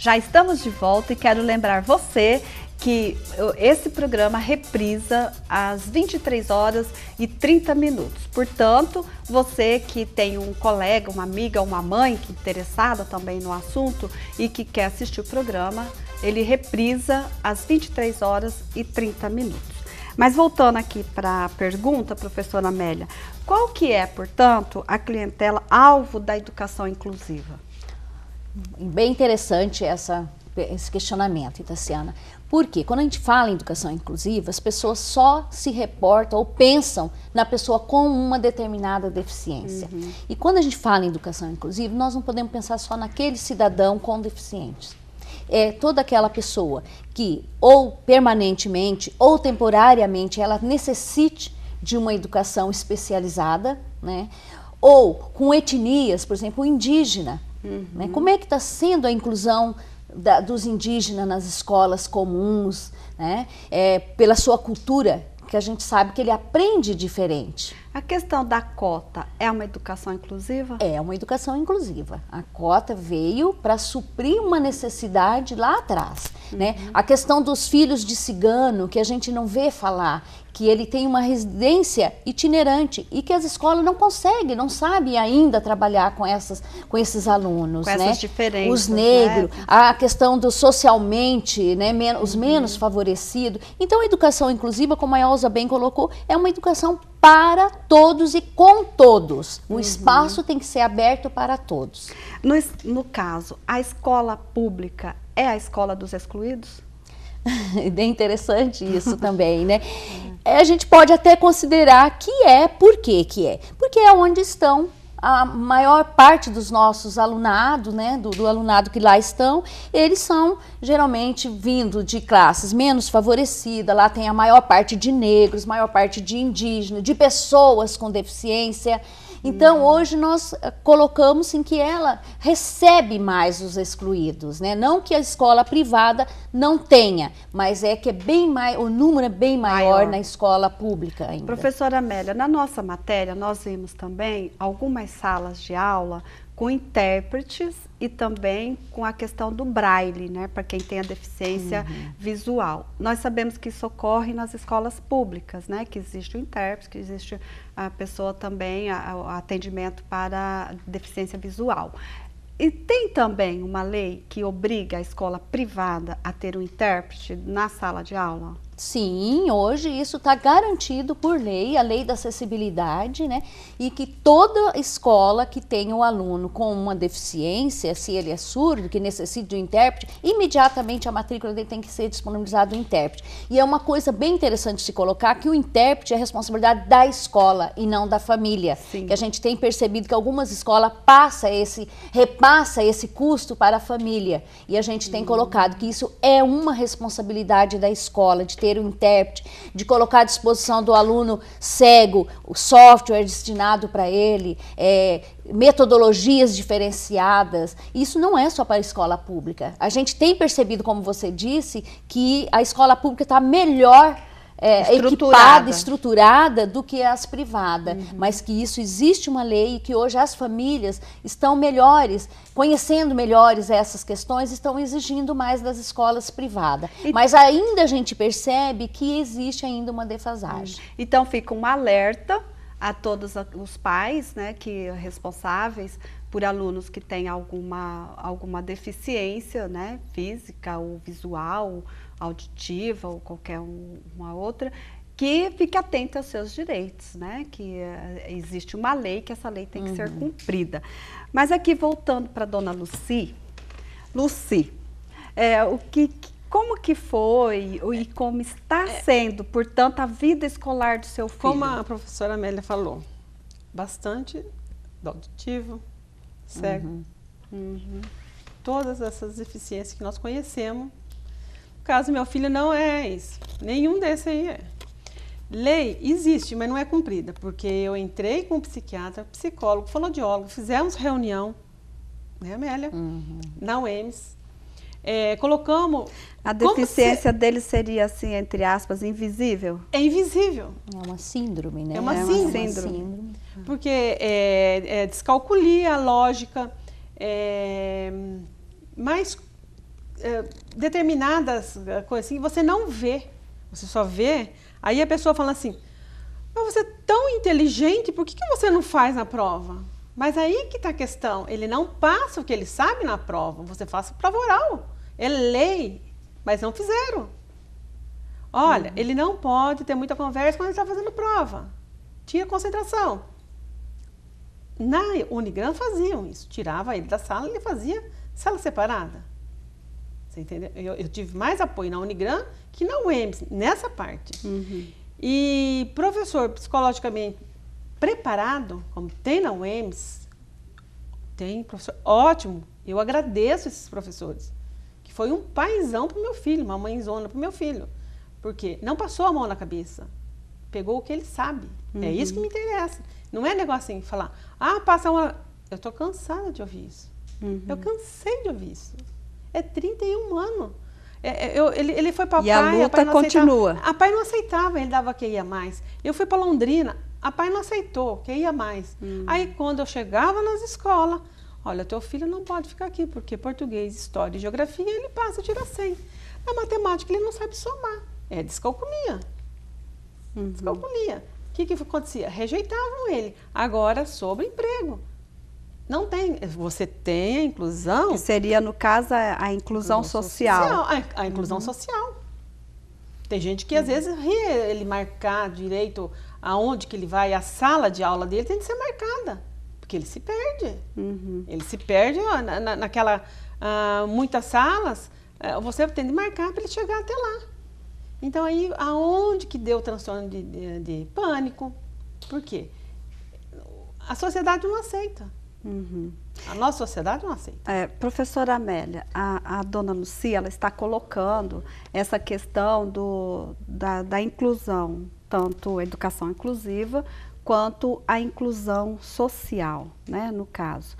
Já estamos de volta e quero lembrar você que esse programa reprisa às 23h30. Portanto, você que tem um colega, uma amiga, uma mãe que é interessada também no assunto e que quer assistir o programa, ele reprisa às 23h30. Mas voltando aqui para a pergunta, professora Amélia, qual que é, portanto, a clientela alvo da educação inclusiva? Bem interessante esse questionamento, Itaciana. Porque quando a gente fala em educação inclusiva, as pessoas só se reportam ou pensam na pessoa com uma determinada deficiência. E quando a gente fala em educação inclusiva, nós não podemos pensar só naquele cidadão com deficiências. É toda aquela pessoa que ou permanentemente ou temporariamente ela necessite de uma educação especializada, né? Ou com etnias, por exemplo, o indígena. Né? Como é que está sendo a inclusão dos indígenas nas escolas comuns, né? Pela sua cultura, que a gente sabe que ele aprende diferente. A questão da cota é uma educação inclusiva? É uma educação inclusiva. A cota veio para suprir uma necessidade lá atrás. Né? A questão dos filhos de cigano, que a gente não vê falar, que ele tem uma residência itinerante e que as escolas não conseguem, não sabem ainda trabalhar com esses alunos. Com essas diferenças. Os negros, né? A questão do socialmente, né, os menos favorecidos. Então a educação inclusiva, como a Elza bem colocou, é uma educação para todos e com todos. O espaço tem que ser aberto para todos. No caso, a escola pública é a escola dos excluídos? É bem interessante isso também, né? A gente pode até considerar que é. Por quê que é? Porque é onde estão a maior parte dos nossos alunados, né, do alunado que lá estão, eles são geralmente vindo de classes menos favorecidas, lá tem a maior parte de negros, maior parte de indígenas, de pessoas com deficiência. Então, hoje nós colocamos em que ela recebe mais os excluídos, né? Não que a escola privada não tenha, mas é que é bem mais, o número é bem maior na escola pública ainda. Professora Amélia, na nossa matéria nós vimos também algumas salas de aula com intérpretes e também com a questão do braille, né, para quem tem a deficiência visual. Nós sabemos que isso ocorre nas escolas públicas, né, que existe o intérprete, que existe a pessoa também, o atendimento para deficiência visual. E tem também uma lei que obriga a escola privada a ter um intérprete na sala de aula? Sim, hoje isso está garantido por lei, a lei da acessibilidade, né? E que toda escola que tenha um aluno com uma deficiência, se ele é surdo, que necessite de um intérprete, imediatamente a matrícula dele tem que ser disponibilizado um intérprete. E é uma coisa bem interessante se colocar que o intérprete é responsabilidade da escola e não da família. Sim. Que a gente tem percebido que algumas escolas repassa esse custo para a família. E a gente tem colocado que isso é uma responsabilidade da escola, de ter um intérprete, de colocar à disposição do aluno cego o software destinado para ele, metodologias diferenciadas. Isso não é só para a escola pública. A gente tem percebido, como você disse, que a escola pública está melhor equipada, estruturada do que as privadas, mas que isso existe uma lei e que hoje as famílias estão melhores, conhecendo melhores essas questões, estão exigindo mais das escolas privadas. Mas ainda a gente percebe que existe ainda uma defasagem. Então fica um alerta a todos os pais, né, que responsáveis por alunos que têm alguma deficiência, né, física ou visual, auditiva ou qualquer uma outra, que fique atento aos seus direitos, né? Que existe uma lei, que essa lei tem que ser cumprida. Mas aqui, voltando para a dona Lucy, como que foi e como está sendo, portanto, a vida escolar do seu filho? Como a professora Amélia falou, bastante do auditivo, cego, todas essas deficiências que nós conhecemos. No caso, meu filho não é isso, nenhum desses aí é. Lei existe, mas não é cumprida, porque eu entrei com um psiquiatra, psicólogo, fonoaudiólogo, fizemos reunião, né, Amélia? Na UEMS. Colocamos... A deficiência dele seria, assim, entre aspas, invisível? É invisível. É uma síndrome, né? É uma síndrome. Porque é descalculia, lógica, mais determinadas coisas assim, você não vê, você só vê, aí a pessoa fala assim, mas você é tão inteligente, por que você não faz na prova? Mas aí que está a questão, ele não passa o que ele sabe na prova, você faz a prova oral, é lei, mas não fizeram. Olha, ele não pode ter muita conversa quando ele está fazendo prova, tira concentração. Na Unigran faziam isso, tirava ele da sala e ele fazia sala separada. Você entendeu? Eu tive mais apoio na Unigran que na UEMS, nessa parte. E professor psicologicamente preparado, como tem na UEMS, tem professor ótimo. Eu agradeço esses professores, que foi um paizão para o meu filho, uma mãezona para o meu filho. Porque não passou a mão na cabeça, pegou o que ele sabe. É isso que me interessa. Não é negócio assim, falar, passa uma... Eu estou cansada de ouvir isso. Eu cansei de ouvir isso. É 31 anos. Ele foi para a praia, e a luta continua. A pai não aceitava, ele dava que ia mais. Eu fui para Londrina, a pai não aceitou, que ia mais. Aí quando eu chegava nas escolas, olha, teu filho não pode ficar aqui, porque português, história e geografia, ele passa a tirar 100. Na matemática ele não sabe somar, é descalculia. Descalculia. O que acontecia? Rejeitavam ele. Agora, sobre emprego. Não tem. Você tem a inclusão... Que seria, no caso, a inclusão social. A inclusão social. Tem gente que, às vezes, ele marcar direito aonde que ele vai, a sala de aula dele tem que ser marcada. Porque ele se perde. Ele se perde naquela... muitas salas, você tem de marcar para ele chegar até lá. Então, aí, aonde que deu o transtorno de pânico? Por quê? A sociedade não aceita. A nossa sociedade não aceita. Professora Amélia, a dona Lucia, ela está colocando essa questão da inclusão, tanto a educação inclusiva, quanto a inclusão social, né, no caso.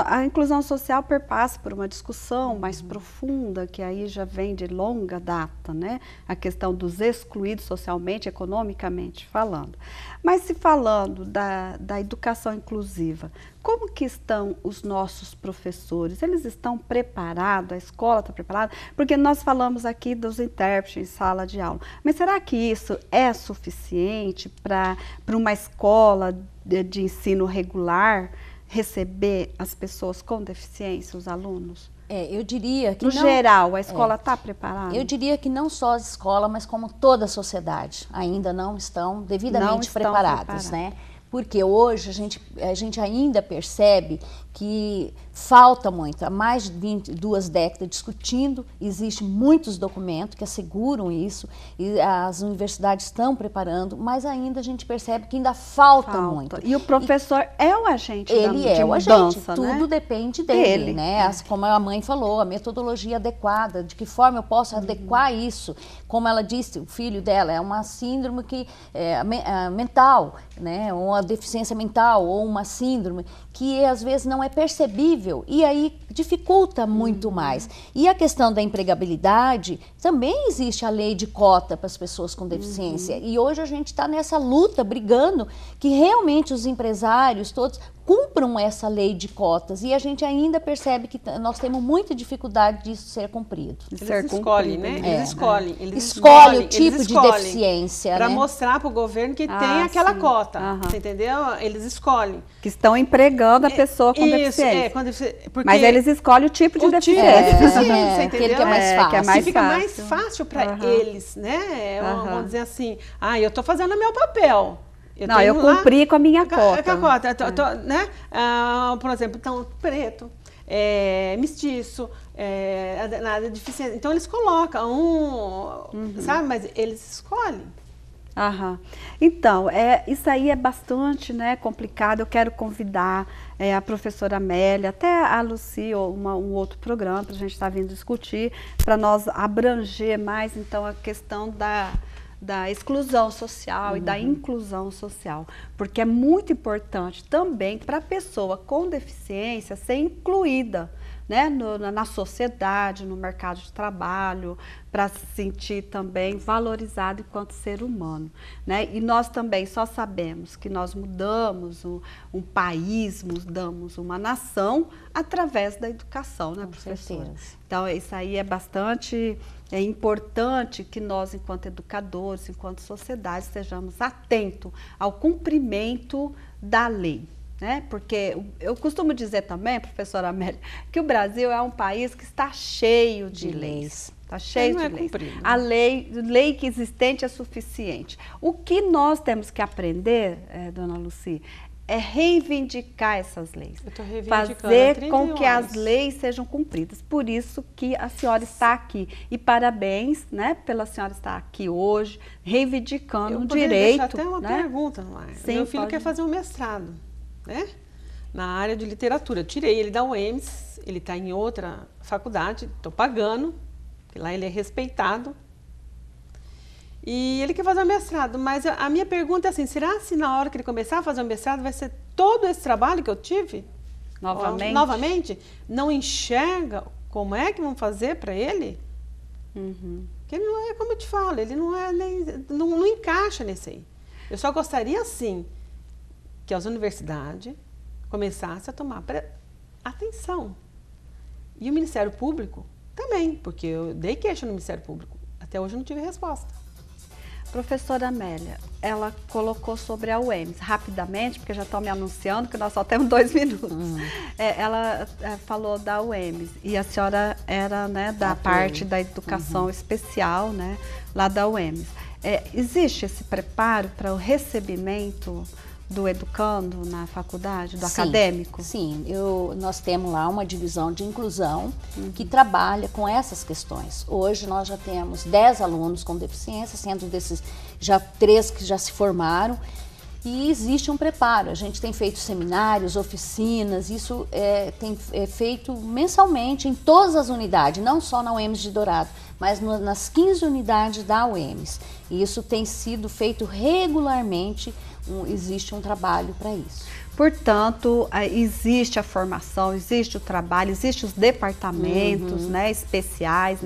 A inclusão social perpassa por uma discussão mais profunda, que aí já vem de longa data, né? A questão dos excluídos socialmente, economicamente falando. Mas se falando da educação inclusiva, como que estão os nossos professores? Eles estão preparados? A escola está preparada? Porque nós falamos aqui dos intérpretes em sala de aula. Mas será que isso é suficiente para uma escola de ensino regular receber as pessoas com deficiência, os alunos? Eu diria que no geral, a escola está preparada? Eu diria que não só a escola, mas como toda a sociedade ainda não estão devidamente preparados, né? Porque hoje a gente ainda percebe que falta muito, há mais de 22 décadas discutindo, existem muitos documentos que asseguram isso, e as universidades estão preparando, mas ainda a gente percebe que ainda falta muito. E o professor é o agente de mudança, tudo né? Depende dele, né? Como a mãe falou, a metodologia adequada, de que forma eu posso adequar isso. Como ela disse, o filho dela é uma síndrome mental, né? Uma deficiência mental ou uma síndrome que às vezes não é percebível e aí dificulta muito mais. E a questão da empregabilidade, também existe a lei de cota para as pessoas com deficiência. E hoje a gente está nessa luta, brigando, que realmente os empresários todos cumpram essa lei de cotas. E a gente ainda percebe que nós temos muita dificuldade disso ser cumprido. Eles escolhem, né? Eles escolhem. Escolhem o tipo de deficiência. Para mostrar para o governo que tem aquela cota. Você entendeu? Eles escolhem. Que estão empregando a pessoa com deficiência. Mas eles escolhem o tipo de deficiência. Você entendeu? Aquele que é mais fácil. Que é mais fica mais fácil para eles, né? Vamos dizer assim, eu estou fazendo o meu papel. Eu cumpri com a minha cota. Com a cota, né? Por exemplo, então, preto, mestiço, nada deficiente. Então, eles colocam sabe? Mas eles escolhem. Então, isso aí é bastante, né, complicado. Eu quero convidar a professora Amélia, até a Lucy, ou um outro programa para a gente estar vindo discutir, para nós abranger mais, então, a questão da exclusão social e da inclusão social, porque é muito importante também para a pessoa com deficiência ser incluída né, na sociedade, no mercado de trabalho, para se sentir também valorizado enquanto ser humano, né? E nós também só sabemos que nós mudamos um país, mudamos uma nação através da educação, né, professora? Então, isso aí é bastante importante que nós, enquanto educadores, enquanto sociedade, estejamos atentos ao cumprimento da lei. Né? Porque eu costumo dizer também, professora Amélia, que o Brasil é um país que está cheio de leis. Está cheio de leis. Cumprido, né? A lei que existente é suficiente. O que nós temos que aprender, dona Lucy, é reivindicar essas leis. Eu tô reivindicando fazer com que as leis sejam cumpridas. Por isso que a senhora está aqui. E parabéns, né, pela senhora estar aqui hoje, reivindicando o direito. Eu até uma né? pergunta, não é? Sim, meu filho pode. quer fazer um mestrado, né? Na área de literatura. Eu tirei ele da UEMS, ele está em outra faculdade, estou pagando, porque lá ele é respeitado. E ele quer fazer um mestrado, mas a minha pergunta é assim, será que na hora que ele começar a fazer um mestrado vai ser todo esse trabalho que eu tive? Novamente? Não enxerga como é que vão fazer para ele? Porque ele não é, como eu te falo, ele não é nem, não encaixa nesse aí. Eu só gostaria, sim, que as universidades começassem a tomar atenção. E o Ministério Público também, porque eu dei queixa no Ministério Público. Até hoje eu não tive resposta. Professora Amélia, ela colocou sobre a UEMS, rapidamente, porque já estão me anunciando que nós só temos 2 minutos. Ela falou da UEMS e a senhora era, né, da parte da educação especial, né, lá da UEMS. Existe esse preparo para o recebimento do educando na faculdade, do acadêmico? Sim, nós temos lá uma divisão de inclusão que trabalha com essas questões. Hoje nós já temos 10 alunos com deficiência, sendo desses já 3 que já se formaram, e existe um preparo. A gente tem feito seminários, oficinas, isso tem feito mensalmente em todas as unidades, não só na UEMS de Dourado, mas nas 15 unidades da UEMS. E isso tem sido feito regularmente. Existe um trabalho para isso. Portanto, existe a formação, existe o trabalho, existem os departamentos, né, especiais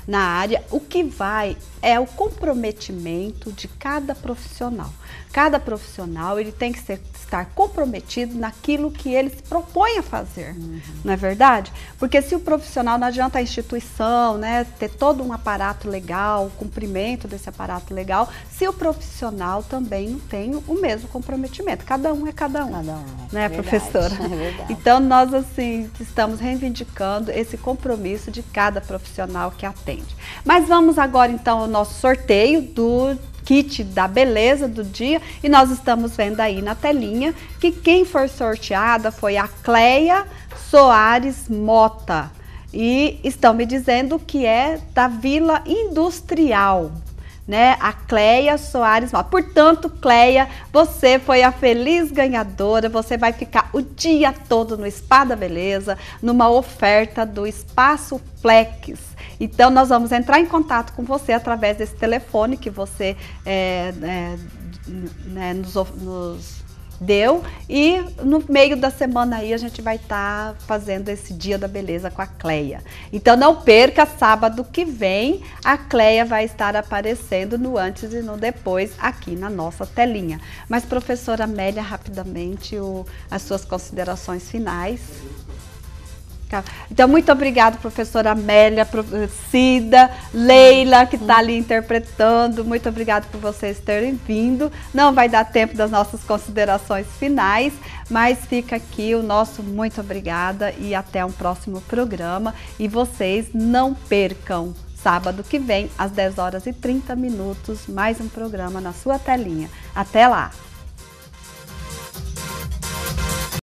na área. O que vai é o comprometimento de cada profissional. Cada profissional ele tem que estar comprometido naquilo que ele se propõe a fazer, não é verdade? Porque se o profissional, não adianta a instituição, né, ter todo um aparato legal, o cumprimento desse aparato legal, se o profissional também não tem o mesmo comprometimento. Cada um é cada um. Cada um. Né, verdade, professora? É verdade. Então, nós, assim, estamos reivindicando esse compromisso de cada profissional que atende. Mas vamos agora, então, ao nosso sorteio do kit da beleza do dia, e nós estamos vendo aí na telinha que quem for sorteada foi a Cleia Soares Mota, e estão me dizendo que é da Vila Industrial, né? A Cleia Soares Mota. Portanto, Cleia, você foi a feliz ganhadora, você vai ficar o dia todo no Spa da Beleza, numa oferta do Espaço Flex. Então, nós vamos entrar em contato com você através desse telefone que você né, nos deu, e no meio da semana aí a gente vai estar fazendo esse Dia da Beleza com a Cleia. Então, não perca, sábado que vem, a Cleia vai estar aparecendo no antes e no depois aqui na nossa telinha. Mas, professora Amélia, rapidamente, as suas considerações finais. Então, muito obrigada, professora Amélia, Cida, Leila, que está ali interpretando. Muito obrigada por vocês terem vindo. Não vai dar tempo das nossas considerações finais, mas fica aqui o nosso muito obrigada e até um próximo programa. E vocês não percam, sábado que vem, às 10h30, mais um programa na sua telinha. Até lá!